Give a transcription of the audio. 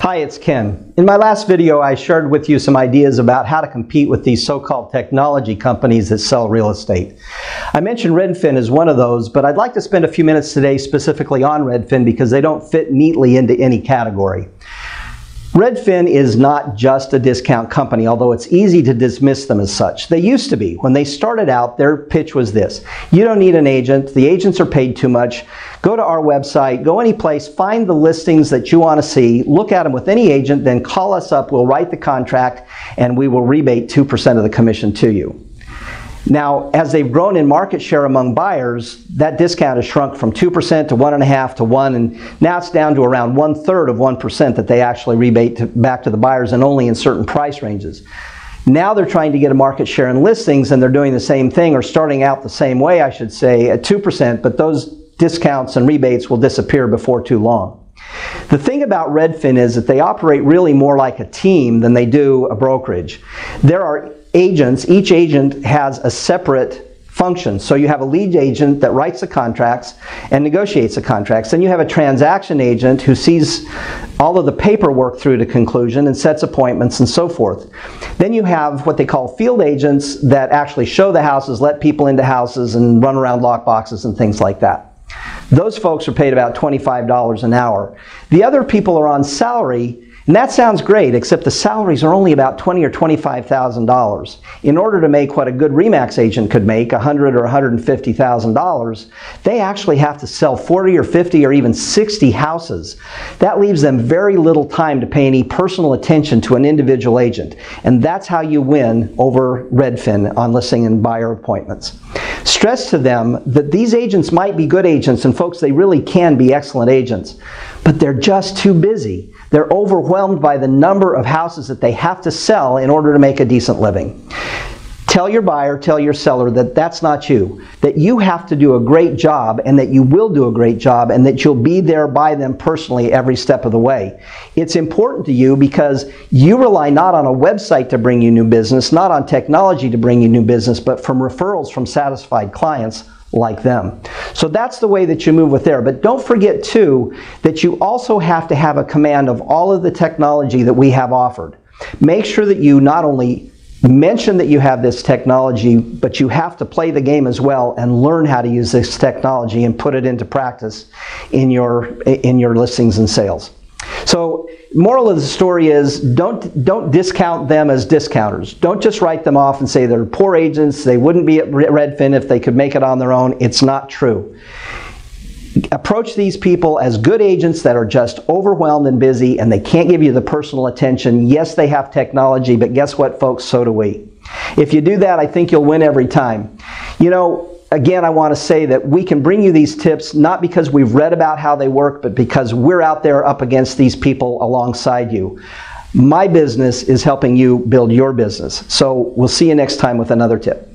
Hi, it's Ken. In my last video, I shared with you some ideas about how to compete with these so-called technology companies that sell real estate. I mentioned Redfin as one of those, but I'd like to spend a few minutes today specifically on Redfin because they don't fit neatly into any category. Redfin is not just a discount company, although it's easy to dismiss them as such. They used to be. When they started out, their pitch was this: you don't need an agent, the agents are paid too much, go to our website, go any place, find the listings that you want to see, look at them with any agent, then call us up, we'll write the contract, and we will rebate 2% of the commission to you. Now, as they've grown in market share among buyers, that discount has shrunk from 2% to 1.5% to 1%, and now it's down to around 1/3 of 1% that they actually rebate back to the buyers, and only in certain price ranges. Now they're trying to get a market share in listings, and they're doing the same thing, or starting out the same way, I should say, at 2%, but those discounts and rebates will disappear before too long. The thing about Redfin is that they operate really more like a team than they do a brokerage. There are agents, each agent has a separate function. So you have a lead agent that writes the contracts and negotiates the contracts. Then you have a transaction agent who sees all of the paperwork through to conclusion and sets appointments and so forth. Then you have what they call field agents that actually show the houses, let people into houses, and run around lock boxes and things like that. Those folks are paid about $25 an hour. The other people are on salary, and that sounds great, except the salaries are only about $20,000 or $25,000. In order to make what a good RE/MAX agent could make, $100,000 or $150,000, they actually have to sell 40 or 50 or even 60 houses. That leaves them very little time to pay any personal attention to an individual agent. And that's how you win over Redfin on listing and buyer appointments. Stress to them that these agents might be good agents, and folks, they really can be excellent agents, but they're just too busy. They're overwhelmed by the number of houses that they have to sell in order to make a decent living. Tell your buyer, tell your seller that that's not you, that you have to do a great job, and that you will do a great job, and that you'll be there by them personally every step of the way. It's important to you because you rely not on a website to bring you new business, not on technology to bring you new business, but from referrals from satisfied clients like them. So that's the way that you move with there. But don't forget too that you also have to have a command of all of the technology that we have offered. Make sure that you not only mention that you have this technology, but you have to play the game as well and learn how to use this technology and put it into practice in your listings and sales. So, moral of the story is don't discount them as discounters. Don't just write them off and say they're poor agents, they wouldn't be at Redfin if they could make it on their own. It's not true. Approach these people as good agents that are just overwhelmed and busy, and they can't give you the personal attention. Yes, they have technology, but guess what, folks? So do we. If you do that, I think you'll win every time. You know, again, I want to say that we can bring you these tips not because we've read about how they work, but because we're out there up against these people alongside you. My business is helping you build your business. So we'll see you next time with another tip.